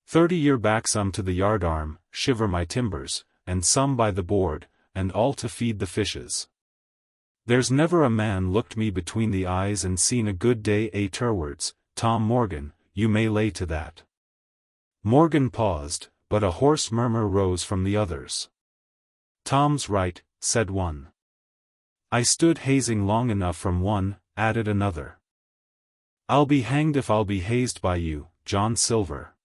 30 year back, some to the yardarm, shiver my timbers, and some by the board, and all to feed the fishes. There's never a man looked me between the eyes and seen a good day afterwards. Tom Morgan, you may lay to that. Morgan paused, but a hoarse murmur rose from the others. Tom's right, said one. I stood hazing long enough from one, added another. I'll be hanged if I'll be hazed by you, John Silver.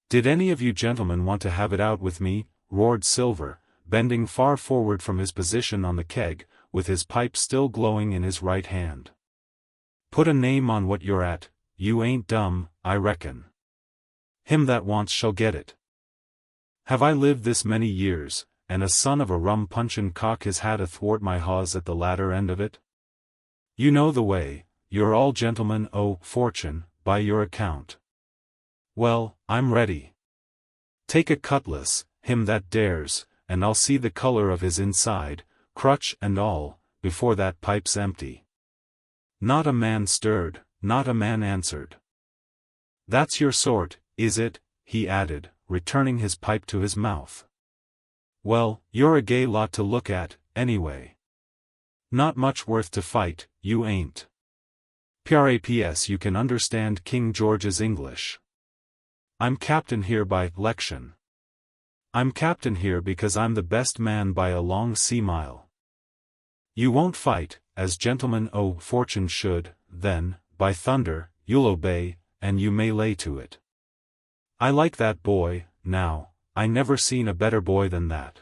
Did any of you gentlemen want to have it out with me? Roared Silver, bending far forward from his position on the keg, with his pipe still glowing in his right hand. Put a name on what you're at, you ain't dumb, I reckon. Him that wants shall get it. Have I lived this many years, and a son of a rum-punchin' cock has had athwart my hawse at the latter end of it? You know the way, you're all gentlemen o' fortune, by your account. Well, I'm ready. Take a cutlass, him that dares, and I'll see the color of his inside, crutch and all, before that pipe's empty. Not a man stirred, not a man answered. That's your sort, is it? He added, returning his pipe to his mouth. Well, you're a gay lot to look at, anyway. Not much worth to fight, you ain't. Praps you can understand King George's English. I'm captain here by election. I'm captain here because I'm the best man by a long sea mile. You won't fight, as gentlemen o' fortune should, then, by thunder, you'll obey, and you may lay to it. I like that boy, now, I never seen a better boy than that.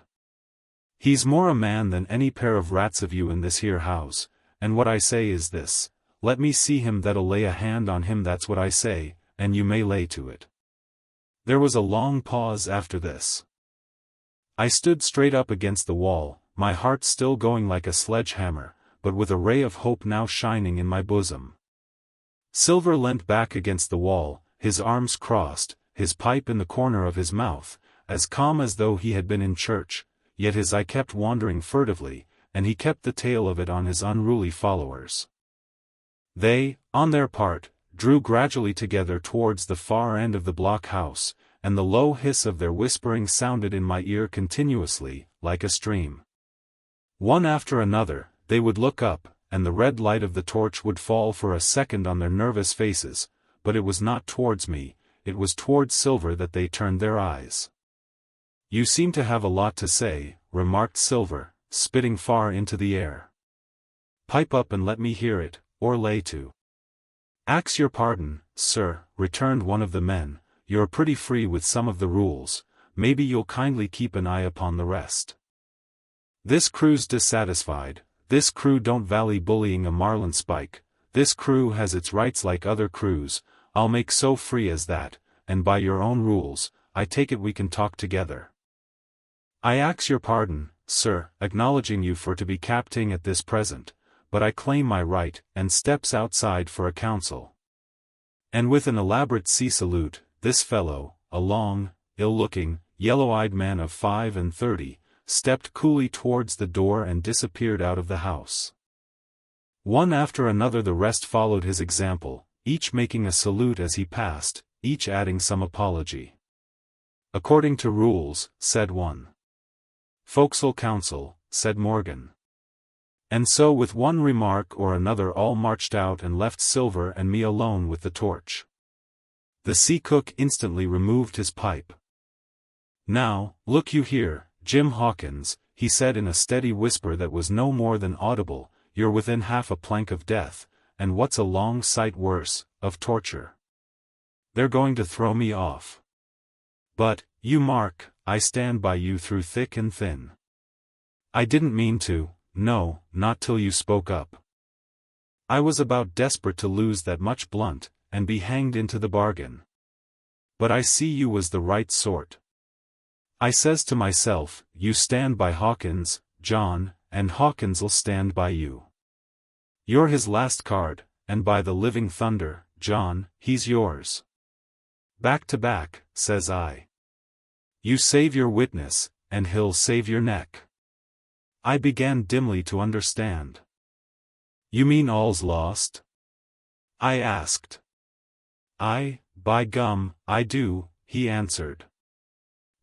He's more a man than any pair of rats of you in this here house, and what I say is this, let me see him that'll lay a hand on him, that's what I say, and you may lay to it. There was a long pause after this. I stood straight up against the wall, my heart still going like a sledgehammer, but with a ray of hope now shining in my bosom. Silver leant back against the wall, his arms crossed, his pipe in the corner of his mouth, as calm as though he had been in church, yet his eye kept wandering furtively, and he kept the tail of it on his unruly followers. They, on their part, drew gradually together towards the far end of the block-house, and the low hiss of their whispering sounded in my ear continuously, like a stream. One after another, they would look up, and the red light of the torch would fall for a second on their nervous faces, but it was not towards me, it was towards Silver that they turned their eyes. You seem to have a lot to say, remarked Silver, spitting far into the air. Pipe up and let me hear it, or lay to. Ax your pardon, sir, returned one of the men, you're pretty free with some of the rules, maybe you'll kindly keep an eye upon the rest. This crew's dissatisfied, this crew don't vally bullying a marlin spike, this crew has its rights like other crews, I'll make so free as that, and by your own rules, I take it we can talk together. I ax your pardon, sir, acknowledging you for to be capting at this present, but I claim my right, and steps outside for a council. And with an elaborate sea salute, this fellow, a long, ill-looking, yellow-eyed man of 35, stepped coolly towards the door and disappeared out of the house. One after another the rest followed his example, each making a salute as he passed, each adding some apology. According to rules, said one. Forecastle council, said Morgan. And so with one remark or another all marched out and left Silver and me alone with the torch. The sea cook instantly removed his pipe. Now, look you here, Jim Hawkins, he said in a steady whisper that was no more than audible, you're within half a plank of death, and what's a long sight worse, of torture. They're going to throw me off. But, you mark, I stand by you through thick and thin. I didn't mean to, no, not till you spoke up. I was about desperate to lose that much blunt, and be hanged into the bargain. But I see you was the right sort. I says to myself, you stand by Hawkins, John, and Hawkins'll stand by you. You're his last card, and by the living thunder, John, he's yours. Back to back, says I. You save your witness, and he'll save your neck. I began dimly to understand. You mean all's lost? I asked. By gum, I do, he answered.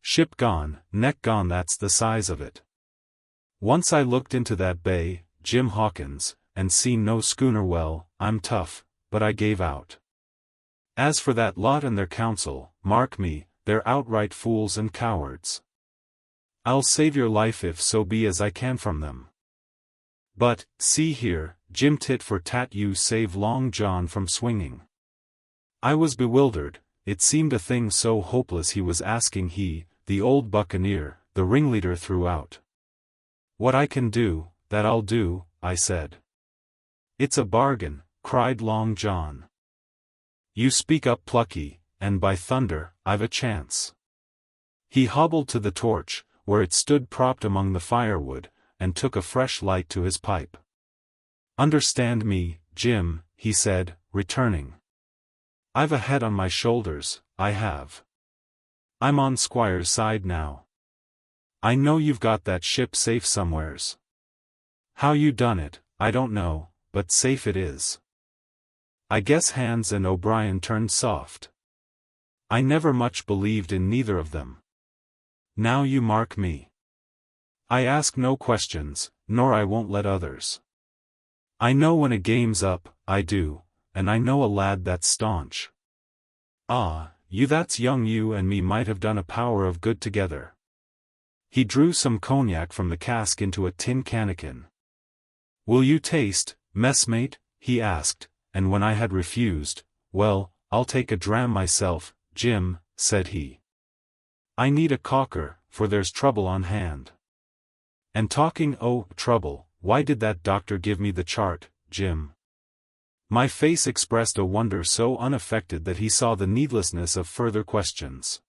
Ship gone, neck gone, that's the size of it. Once I looked into that bay, Jim Hawkins, and seen no schooner. Well, I'm tough, but I gave out. As for that lot and their counsel, mark me, they're outright fools and cowards. I'll save your life if so be as I can from them. But, see here, Jim, tit for tat, you save Long John from swinging. I was bewildered. It seemed a thing so hopeless he was asking. He, the old buccaneer, the ringleader throughout. What I can do, that I'll do, I said. It's a bargain, cried Long John. You speak up plucky, and by thunder, I've a chance. He hobbled to the torch, where it stood propped among the firewood, and took a fresh light to his pipe. Understand me, Jim, he said, returning. I've a head on my shoulders, I have. I'm on Squire's side now. I know you've got that ship safe somewheres. How you done it, I don't know, but safe it is. I guess Hans and O'Brien turned soft. I never much believed in neither of them. Now you mark me. I ask no questions, nor I won't let others. I know when a game's up, I do, and I know a lad that's staunch. Ah, you that's young, you and me might have done a power of good together. He drew some cognac from the cask into a tin cannikin. Will you taste, messmate? He asked, and when I had refused, well, I'll take a dram myself, Jim, said he. I need a caulker, for there's trouble on hand. And talking trouble, why did that doctor give me the chart, Jim? My face expressed a wonder so unaffected that he saw the needlessness of further questions.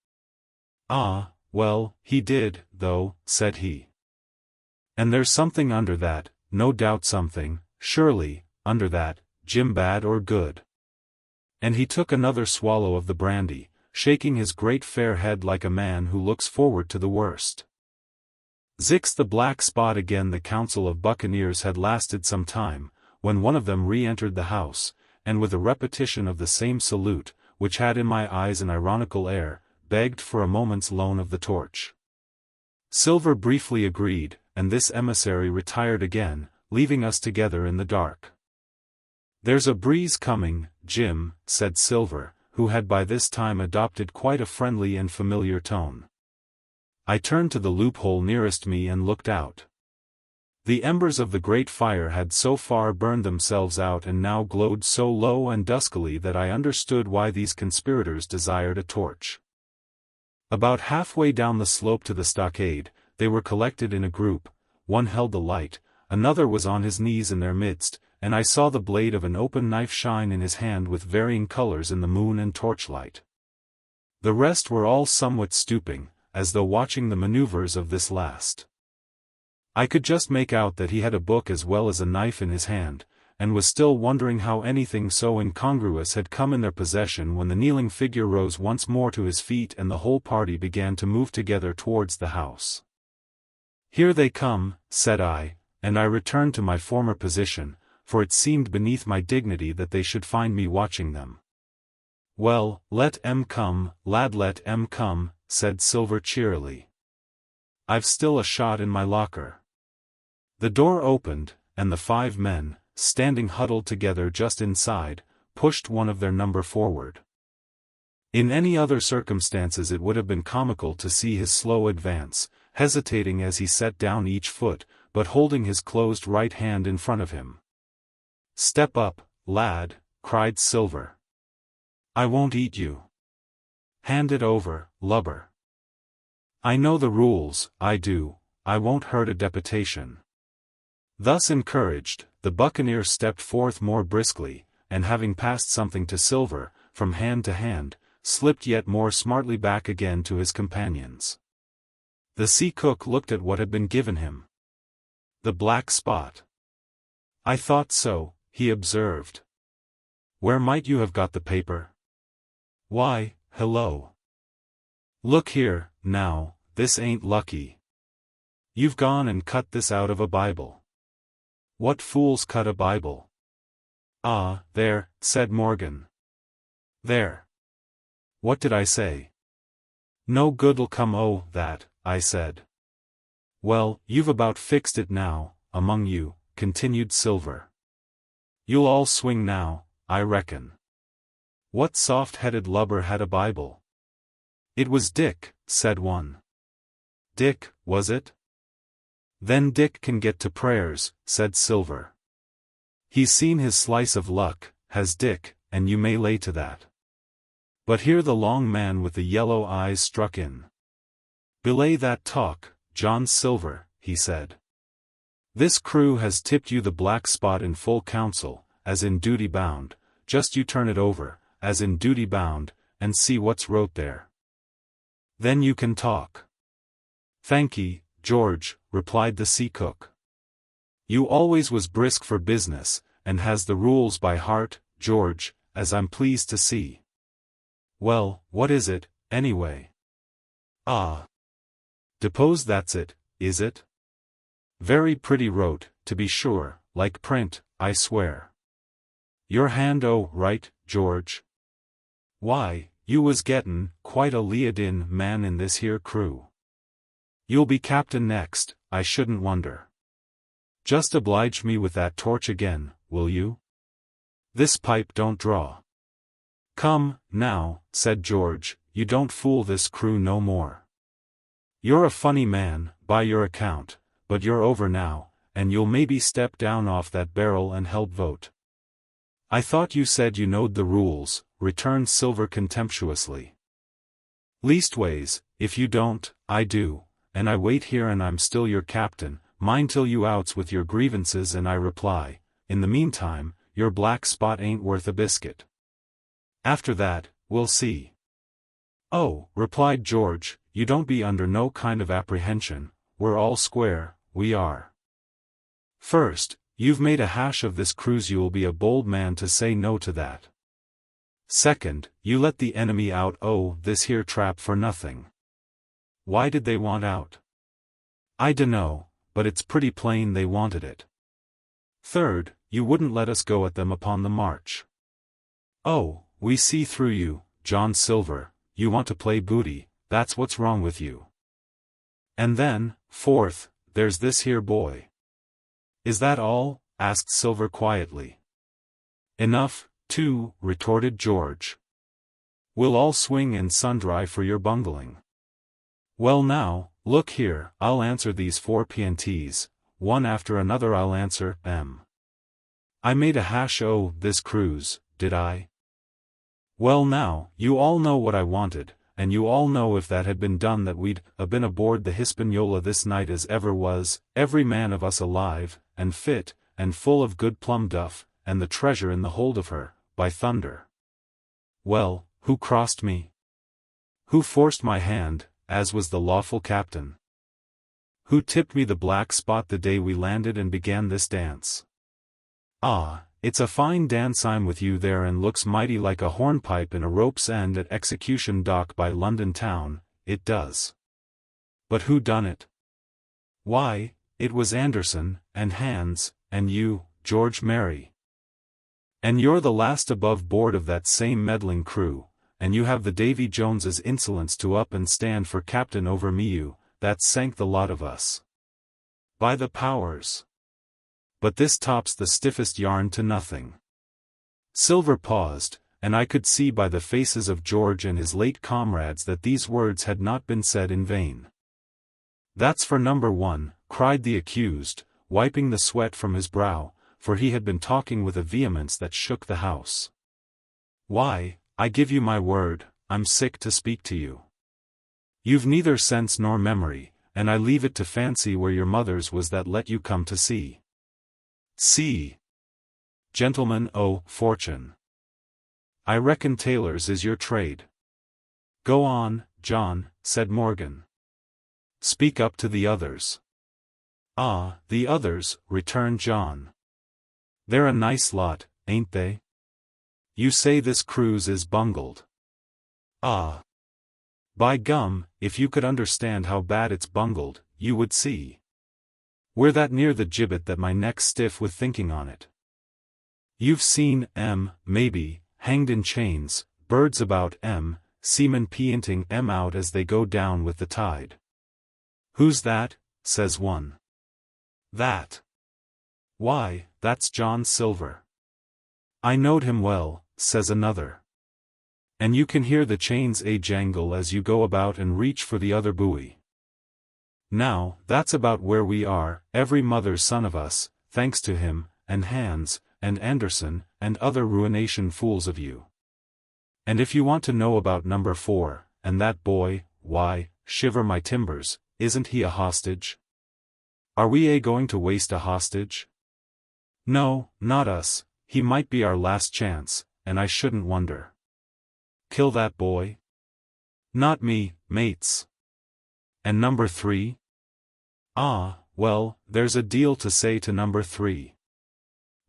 Ah, well, he did, though, said he. And there's something under that, no doubt something, surely, under that, Jim, bad or good. And he took another swallow of the brandy, shaking his great fair head like a man who looks forward to the worst. Zix the Black Spot. Again the council of buccaneers had lasted some time, when one of them re-entered the house, and with a repetition of the same salute, which had in my eyes an ironical air, begged for a moment's loan of the torch. Silver briefly agreed, and this emissary retired again, leaving us together in the dark. There's a breeze coming, Jim, said Silver, who had by this time adopted quite a friendly and familiar tone. I turned to the loophole nearest me and looked out. The embers of the great fire had so far burned themselves out and now glowed so low and duskily that I understood why these conspirators desired a torch. About halfway down the slope to the stockade, they were collected in a group. One held the light, another was on his knees in their midst, and I saw the blade of an open knife shine in his hand with varying colors in the moon and torchlight. The rest were all somewhat stooping, as though watching the maneuvers of this last. I could just make out that he had a book as well as a knife in his hand, and was still wondering how anything so incongruous had come in their possession when the kneeling figure rose once more to his feet and the whole party began to move together towards the house. Here they come, said I, and I returned to my former position, for it seemed beneath my dignity that they should find me watching them. Well, let 'em come, lad, let 'em come, said Silver cheerily. I've still a shot in my locker. The door opened, and the 5 men, standing huddled together just inside, pushed one of their number forward. In any other circumstances it would have been comical to see his slow advance, hesitating as he set down each foot, but holding his closed right hand in front of him. Step up, lad, cried Silver. I won't eat you. Hand it over, lubber. I know the rules, I do, I won't hurt a deputation. Thus encouraged, the buccaneer stepped forth more briskly, and having passed something to Silver, from hand to hand, slipped yet more smartly back again to his companions. The sea cook looked at what had been given him. The black spot. I thought so, he observed. Where might you have got the paper? Why, hello. Look here, now, this ain't lucky. You've gone and cut this out of a Bible. What fools cut a Bible? Ah, there, said Morgan. There. What did I say? No good'll come o' that, I said. Well, you've about fixed it now, among you, continued Silver. You'll all swing now, I reckon. What soft-headed lubber had a Bible? It was Dick, said one. Dick, was it? Then Dick can get to prayers, said Silver. He's seen his slice of luck, has Dick, and you may lay to that. But here the long man with the yellow eyes struck in. Belay that talk, John Silver, he said. This crew has tipped you the black spot in full council, as in duty bound, just you turn it over, as in duty bound, and see what's wrote there. Then you can talk. Thank ye, George, replied the sea cook. You always was brisk for business, and has the rules by heart, George, as I'm pleased to see. Well, what is it, anyway? Ah. Depose that's it, is it? Very pretty wrote, to be sure, like print, I swear. Your hand right, George? Why, you was gettin' quite a lead-in man in this here crew. You'll be captain next, I shouldn't wonder. Just oblige me with that torch again, will you? This pipe don't draw. Come, now, said George, you don't fool this crew no more. You're a funny man, by your account, but you're over now, and you'll maybe step down off that barrel and help vote. I thought you said you knowed the rules, returned Silver contemptuously. Leastways, if you don't, I do, and I wait here and I'm still your captain, mind till you outs with your grievances and I reply, in the meantime, your black spot ain't worth a biscuit. After that, we'll see. Oh, replied George, you don't be under no kind of apprehension, we're all square, we are. First, you've made a hash of this cruise, you'll be a bold man to say no to that. Second, you let the enemy out this here trap for nothing. Why did they want out? I dunno, but it's pretty plain they wanted it. Third, you wouldn't let us go at them upon the march. Oh, we see through you, John Silver, you want to play booty, that's what's wrong with you. And then, fourth, there's this here boy. Is that all? Asked Silver quietly. Enough, too, retorted George. We'll all swing and sundry for your bungling. Well now, look here, I'll answer these 4 P&Ts, one after another I'll answer, I made a hash this cruise, did I? Well now, you all know what I wanted, and you all know if that had been done that we'd been aboard the Hispaniola this night as ever was, every man of us alive, and fit, and full of good plum duff, and the treasure in the hold of her, by thunder. Well, who crossed me? Who forced my hand, as was the lawful captain? Who tipped me the black spot the day we landed and began this dance? Ah, it's a fine dance I'm with you there and looks mighty like a hornpipe in a rope's end at Execution Dock by London town, it does. But who done it? Why, it was Anderson, and Hans, and you, George Merry. And you're the last above board of that same meddling crew, and you have the Davy Jones's insolence to up and stand for captain over me, you, that sank the lot of us. By the powers! But this tops the stiffest yarn to nothing. Silver paused, and I could see by the faces of George and his late comrades that these words had not been said in vain. That's for number 1, cried the accused, wiping the sweat from his brow, for he had been talking with a vehemence that shook the house. Why, I give you my word, I'm sick to speak to you. You've neither sense nor memory, and I leave it to fancy where your mother's was that let you come to sea. See. Gentlemen fortune. I reckon tailors is your trade. Go on, John, said Morgan. Speak up to the others. Ah, the others, returned John. They're a nice lot, ain't they? You say this cruise is bungled. Ah. By gum, if you could understand how bad it's bungled, you would see. We're that near the gibbet that my neck's stiff with thinking on it. You've seen maybe, hanged in chains, birds about seamen peanting out as they go down with the tide. "Who's that?" says one. "That? Why, that's John Silver." "I knowed him well," says another. "And you can hear the chains jangle as you go about and reach for the other buoy." Now, that's about where we are, every mother's son of us, thanks to him, and Hans, and Anderson, and other ruination fools of you. And if you want to know about number 4, and that boy, why, shiver my timbers, isn't he a hostage? Are we going to waste a hostage? No, not us, he might be our last chance, and I shouldn't wonder. Kill that boy? Not me, mates. And number 3? Ah, well, there's a deal to say to number 3.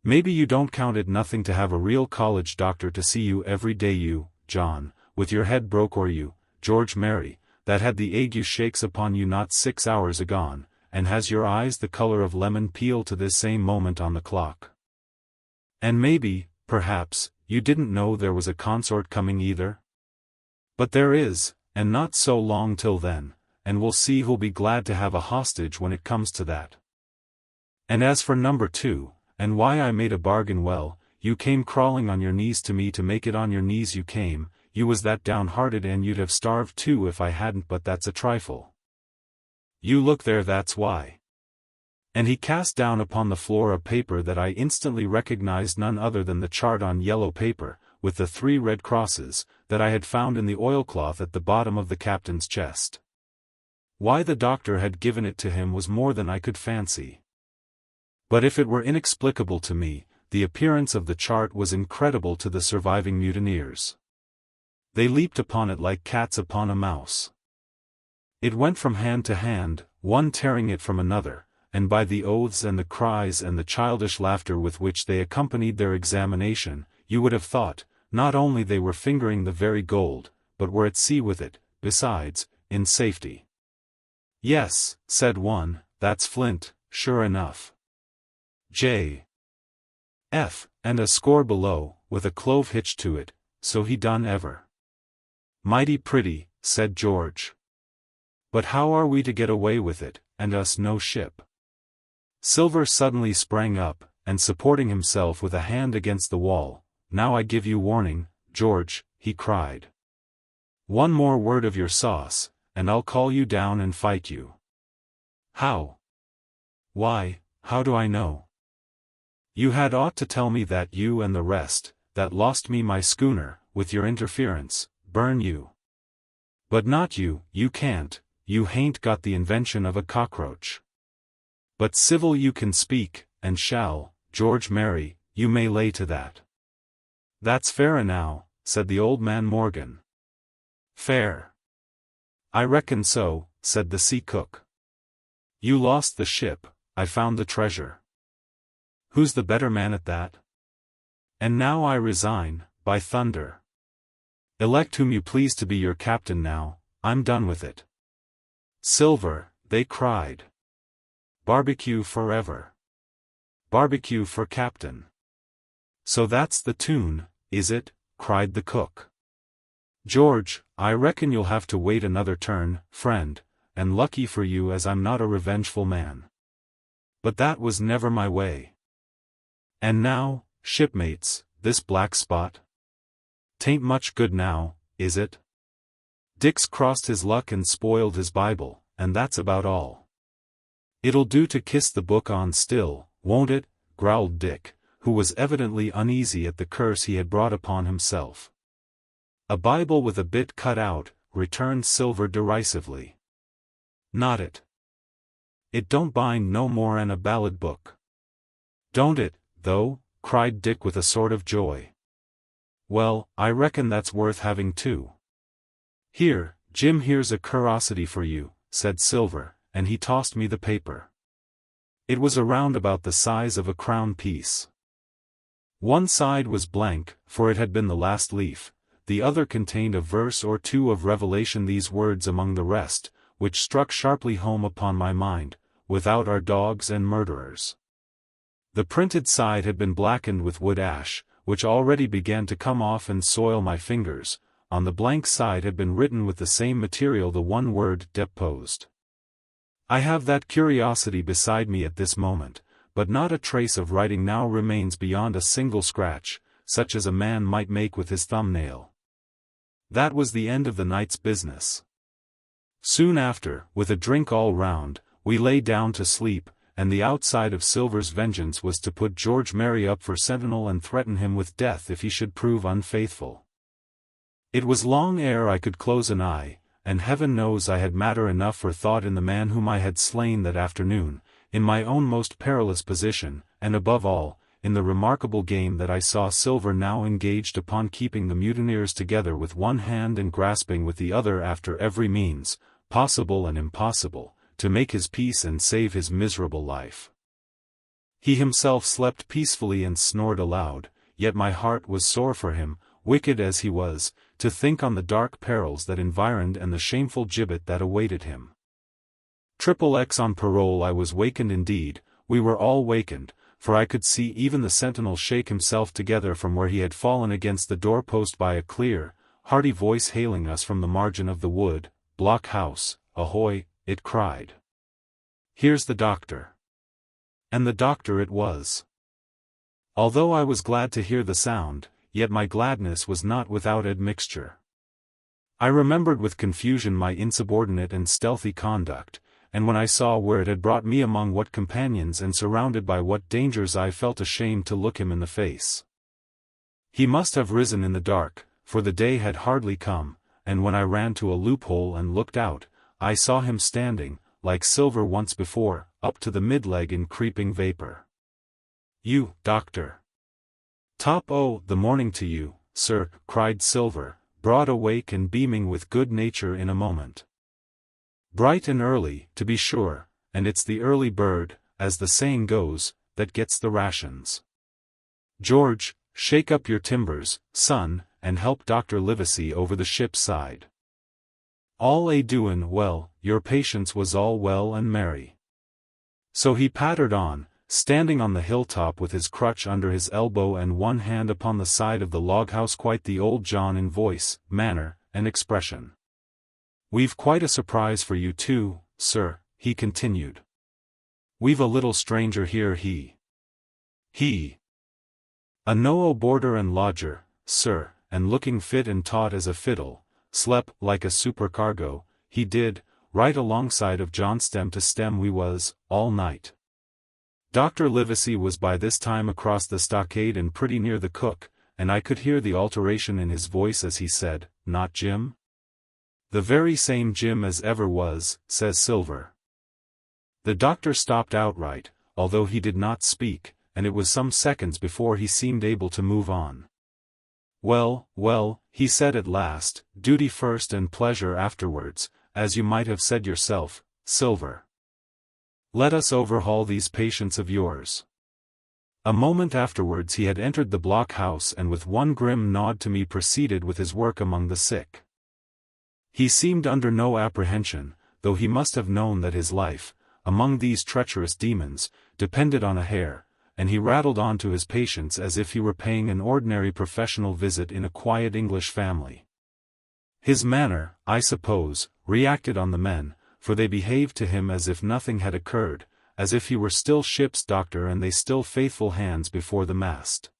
Maybe you don't count it nothing to have a real college doctor to see you every day, you, John, with your head broke, or you, George Mary, that had the ague shakes upon you not 6 hours agone, and has your eyes the color of lemon peel to this same moment on the clock. And maybe, perhaps, you didn't know there was a consort coming either? But there is, and not so long till then, and we'll see who'll be glad to have a hostage when it comes to that. And as for number 2, and why I made a bargain, well, you came crawling on your knees to me to make it on your knees you came, you was that downhearted, and you'd have starved too if I hadn't, but that's a trifle. You look there, that's why. And he cast down upon the floor a paper that I instantly recognized none other than the chart on yellow paper, with the 3 red crosses, that I had found in the oilcloth at the bottom of the captain's chest. Why the doctor had given it to him was more than I could fancy. But if it were inexplicable to me, the appearance of the chart was incredible to the surviving mutineers. They leaped upon it like cats upon a mouse. It went from hand to hand, one tearing it from another, and by the oaths and the cries and the childish laughter with which they accompanied their examination, you would have thought, not only they were fingering the very gold, but were at sea with it, besides, in safety. "Yes," said one, "that's flint, sure enough. J. F. and a score below, with a clove hitched to it, so he done ever." "Mighty pretty," said George. "But how are we to get away with it, and us no ship?" Silver suddenly sprang up, and supporting himself with a hand against the wall, "Now I give you warning, George," he cried. "One more word of your sauce, and I'll call you down and fight you." "How?" "Why, how do I know? You had ought to tell me that you and the rest, that lost me my schooner, with your interference, burn you. But not you, you can't, you hain't got the invention of a cockroach. But civil you can speak, and shall, George Mary, you may lay to that." "That's fair enow," said the old man Morgan. "Fair? I reckon so," said the sea cook. "You lost the ship, I found the treasure. Who's the better man at that? And now I resign, by thunder. Elect whom you please to be your captain now, I'm done with it." "Silver," they cried. "Barbecue forever. Barbecue for captain." "So that's the tune, is it?" cried the cook. "George, I reckon you'll have to wait another turn, friend, and lucky for you as I'm not a revengeful man. But that was never my way. And now, shipmates, this black spot? 'Tain't much good now, is it? Dick's crossed his luck and spoiled his Bible, and that's about all. It'll do to kiss the book on still, won't it?" growled Dick, who was evidently uneasy at the curse he had brought upon himself. "A Bible with a bit cut out," returned Silver derisively. "Not it. It don't bind no more 'an a ballad book." "Don't it, though?" cried Dick with a sort of joy. "Well, I reckon that's worth having too. Here, Jim, here's a curiosity for you," said Silver, and he tossed me the paper. It was around about the size of a crown piece. One side was blank, for it had been the last leaf, the other contained a verse or two of Revelation, these words among the rest, which struck sharply home upon my mind, "Without our dogs and murderers." The printed side had been blackened with wood ash, which already began to come off and soil my fingers, on the blank side had been written with the same material the one word deposed. I have that curiosity beside me at this moment, but not a trace of writing now remains beyond a single scratch, such as a man might make with his thumbnail. That was the end of the night's business. Soon after, with a drink all round, we lay down to sleep, and the outside of Silver's vengeance was to put George Merry up for sentinel and threaten him with death if he should prove unfaithful. It was long ere I could close an eye, and heaven knows I had matter enough for thought in the man whom I had slain that afternoon, in my own most perilous position, and above all, in the remarkable game that I saw Silver now engaged upon, keeping the mutineers together with one hand and grasping with the other after every means, possible and impossible, to make his peace and save his miserable life. He himself slept peacefully and snored aloud, yet my heart was sore for him, wicked as he was, to think on the dark perils that environed and the shameful gibbet that awaited him. XXX on parole. I was wakened indeed, we were all wakened, for I could see even the sentinel shake himself together from where he had fallen against the doorpost by a clear, hearty voice hailing us from the margin of the wood. "Blockhouse, ahoy," it cried. "Here's the doctor." And the doctor it was. Although I was glad to hear the sound, yet my gladness was not without admixture. I remembered with confusion my insubordinate and stealthy conduct, and when I saw where it had brought me among what companions and surrounded by what dangers, I felt ashamed to look him in the face. He must have risen in the dark, for the day had hardly come, and when I ran to a loophole and looked out, I saw him standing, like Silver once before, up to the mid-leg in creeping vapor. "You, doctor." "Top o' the morning to you, sir," cried Silver, broad awake and beaming with good nature in a moment. "Bright and early, to be sure, and it's the early bird, as the saying goes, that gets the rations. George, shake up your timbers, son, and help Dr. Livesey over the ship's side. All a doin' well, your patience was all well and merry." So he pattered on, standing on the hilltop with his crutch under his elbow and one hand upon the side of the loghouse, quite the old John in voice, manner, and expression. "We've quite a surprise for you too, sir," he continued. "We've a little stranger here, he a no boarder and lodger, sir, and looking fit and taut as a fiddle, slep' like a supercargo, he did, right alongside of John stem to stem we was, all night." Dr. Livesey was by this time across the stockade and pretty near the cook, and I could hear the alteration in his voice as he said, "Not Jim?" "The very same Jim as ever was," says Silver. The doctor stopped outright, although he did not speak, and it was some seconds before he seemed able to move on. "Well, well," he said at last, "duty first and pleasure afterwards, as you might have said yourself, Silver. Let us overhaul these patients of yours." A moment afterwards he had entered the blockhouse and with one grim nod to me proceeded with his work among the sick. He seemed under no apprehension, though he must have known that his life, among these treacherous demons, depended on a hair, and he rattled on to his patients as if he were paying an ordinary professional visit in a quiet English family. His manner, I suppose, reacted on the men, for they behaved to him as if nothing had occurred, as if he were still ship's doctor and they still faithful hands before the mast.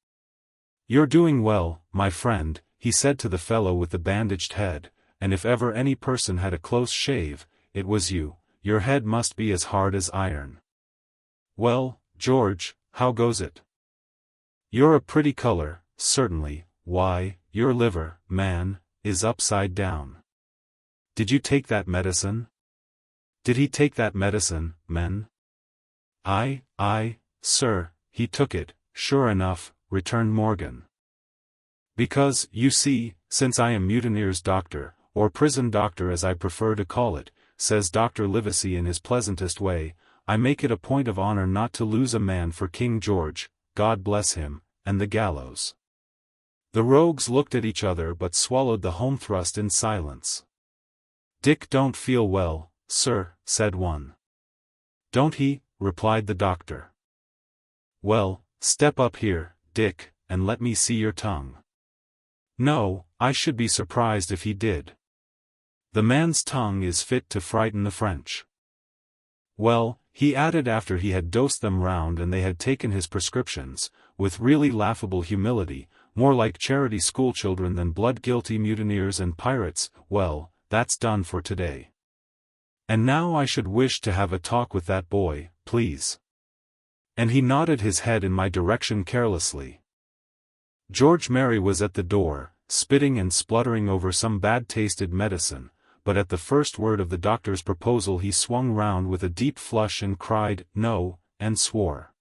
"You're doing well, my friend," he said to the fellow with the bandaged head, "and if ever any person had a close shave, it was you. Your head must be as hard as iron. Well, George, how goes it? You're a pretty color, certainly. Why, your liver, man, is upside down. Did you take that medicine?" "Did he take that medicine, men?" Aye, sir, he took it, sure enough," returned Morgan. "Because, you see, since I am mutineer's doctor, or prison doctor as I prefer to call it," says Dr. Livesey in his pleasantest way, "I make it a point of honor not to lose a man for King George, God bless him, and the gallows." The rogues looked at each other but swallowed the home thrust in silence. "Dick don't feel well, sir," said one. "Don't he?" replied the doctor. "Well, step up here, Dick, and let me see your tongue." No, I should be surprised if he did. The man's tongue is fit to frighten the French. Well, he added after he had dosed them round and they had taken his prescriptions, with really laughable humility, more like charity schoolchildren than blood-guilty mutineers and pirates, well, that's done for today. And now I should wish to have a talk with that boy, please. And he nodded his head in my direction carelessly. George Merry was at the door, spitting and spluttering over some bad-tasted medicine, but at the first word of the doctor's proposal he swung round with a deep flush and cried, "No," and swore.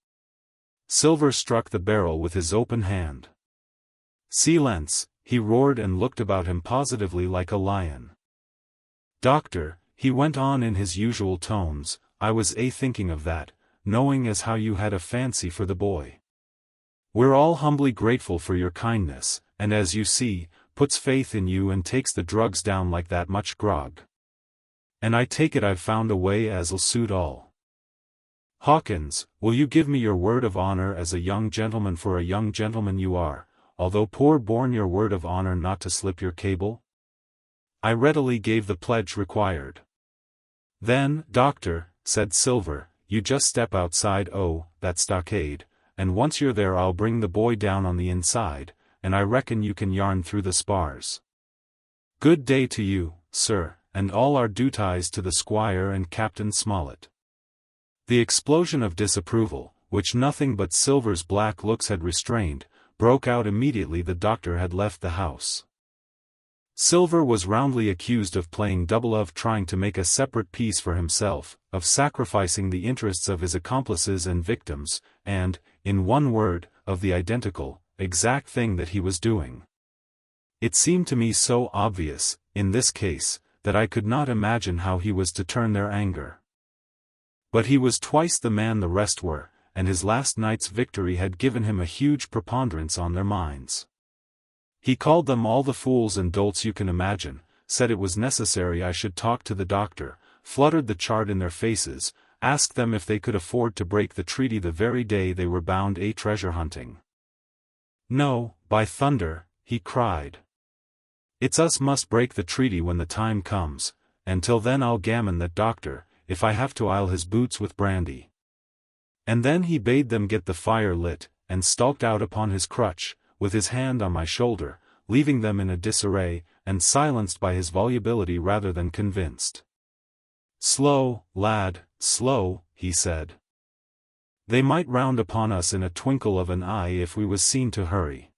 Silver struck the barrel with his open hand. "Silence," he roared and looked about him positively like a lion. "Doctor," he went on in his usual tones, "I was thinking of that, knowing as how you had a fancy for the boy. We're all humbly grateful for your kindness, and as you see, puts faith in you and takes the drugs down like that much grog. And I take it I've found a way as'll suit all. Hawkins, will you give me your word of honor as a young gentleman, for a young gentleman you are, although poor born, your word of honor not to slip your cable?" I readily gave the pledge required. "Then, doctor," said Silver, "you just step outside that stockade, and once you're there I'll bring the boy down on the inside, and I reckon you can yarn through the spars. Good day to you, sir, and all our duties to the squire and Captain Smollett." The explosion of disapproval, which nothing but Silver's black looks had restrained, broke out immediately the doctor had left the house. Silver was roundly accused of playing double, of trying to make a separate peace for himself, of sacrificing the interests of his accomplices and victims, and, in one word, of the identical, exact thing that he was doing. It seemed to me so obvious, in this case, that I could not imagine how he was to turn their anger. But he was twice the man the rest were, and his last night's victory had given him a huge preponderance on their minds. He called them all the fools and dolts you can imagine, said it was necessary I should talk to the doctor, fluttered the chart in their faces, asked them if they could afford to break the treaty the very day they were bound treasure hunting. "No, by thunder," he cried. "It's us must break the treaty when the time comes, and till then I'll gammon that doctor, if I have to oil his boots with brandy." And then he bade them get the fire lit, and stalked out upon his crutch, with his hand on my shoulder, leaving them in a disarray, and silenced by his volubility rather than convinced. "Slow, lad, slow," he said. "They might round upon us in a twinkle of an eye if we was seen to hurry."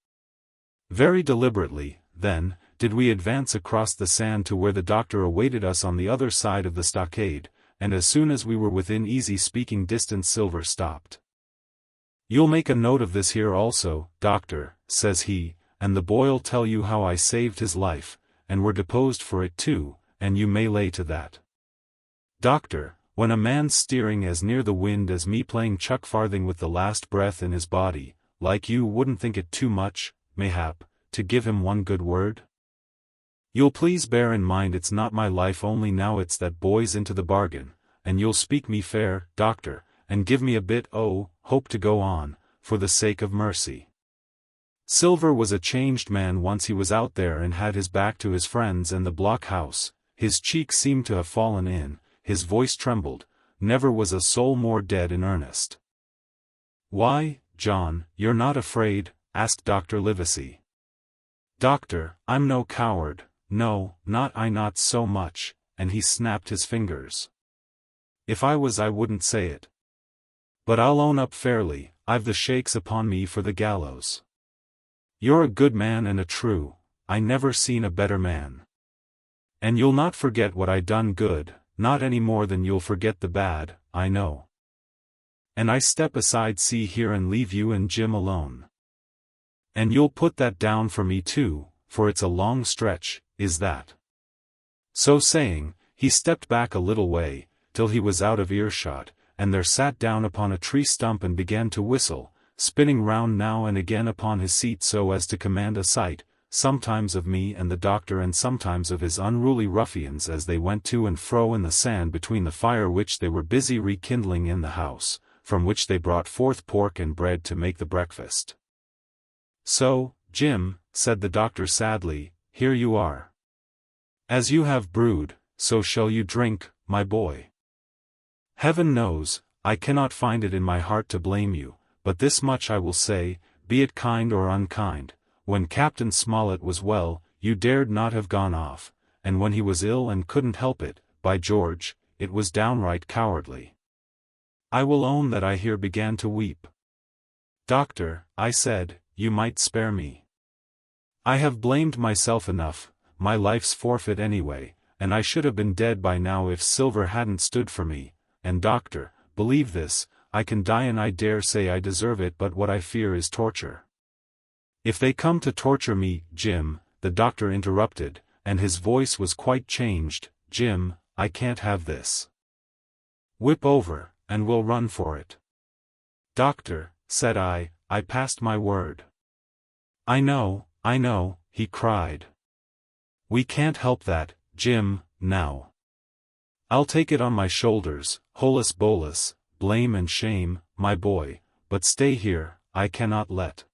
Very deliberately, then, did we advance across the sand to where the doctor awaited us on the other side of the stockade, and as soon as we were within easy speaking distance Silver stopped. "You'll make a note of this here also, doctor," says he, "and the boy'll tell you how I saved his life, and were deposed for it too, and you may lay to that. Doctor, when a man's steering as near the wind as me playing chuck farthing with the last breath in his body, like you wouldn't think it too much, mayhap, to give him one good word? You'll please bear in mind it's not my life only now, it's that boy's into the bargain, and you'll speak me fair, doctor, and give me a bit hope to go on, for the sake of mercy." Silver was a changed man once he was out there and had his back to his friends and the blockhouse. His cheeks seemed to have fallen in, his voice trembled, never was a soul more dead in earnest. "Why, John, you're not afraid?" asked Dr. Livesey. "Doctor, I'm no coward, no, not so much," and he snapped his fingers. "If I was I wouldn't say it. But I'll own up fairly, I've the shakes upon me for the gallows. You're a good man and a true, I never seen a better man. And you'll not forget what I done good, not any more than you'll forget the bad, I know. And I step aside see here and leave you and Jim alone. And you'll put that down for me too, for it's a long stretch, is that?" So saying, he stepped back a little way, till he was out of earshot, and there sat down upon a tree stump and began to whistle, spinning round now and again upon his seat so as to command a sight, sometimes of me and the doctor and sometimes of his unruly ruffians as they went to and fro in the sand between the fire which they were busy rekindling in the house, from which they brought forth pork and bread to make the breakfast. "So, Jim," said the doctor sadly, "here you are. As you have brewed, so shall you drink, my boy. Heaven knows, I cannot find it in my heart to blame you, but this much I will say, be it kind or unkind, when Captain Smollett was well, you dared not have gone off, and when he was ill and couldn't help it, by George, it was downright cowardly." I will own that I here began to weep. "Doctor," I said, "you might spare me. I have blamed myself enough, my life's forfeit anyway, and I should have been dead by now if Silver hadn't stood for me, and doctor, believe this, I can die and I dare say I deserve it, but what I fear is torture." "If they come to torture me, Jim," the doctor interrupted, and his voice was quite changed, "Jim, I can't have this. Whip over, and we'll run for it." "Doctor," said I passed my word." I know," he cried. "We can't help that, Jim, now. I'll take it on my shoulders, holus bolus, blame and shame, my boy, but stay here, I cannot let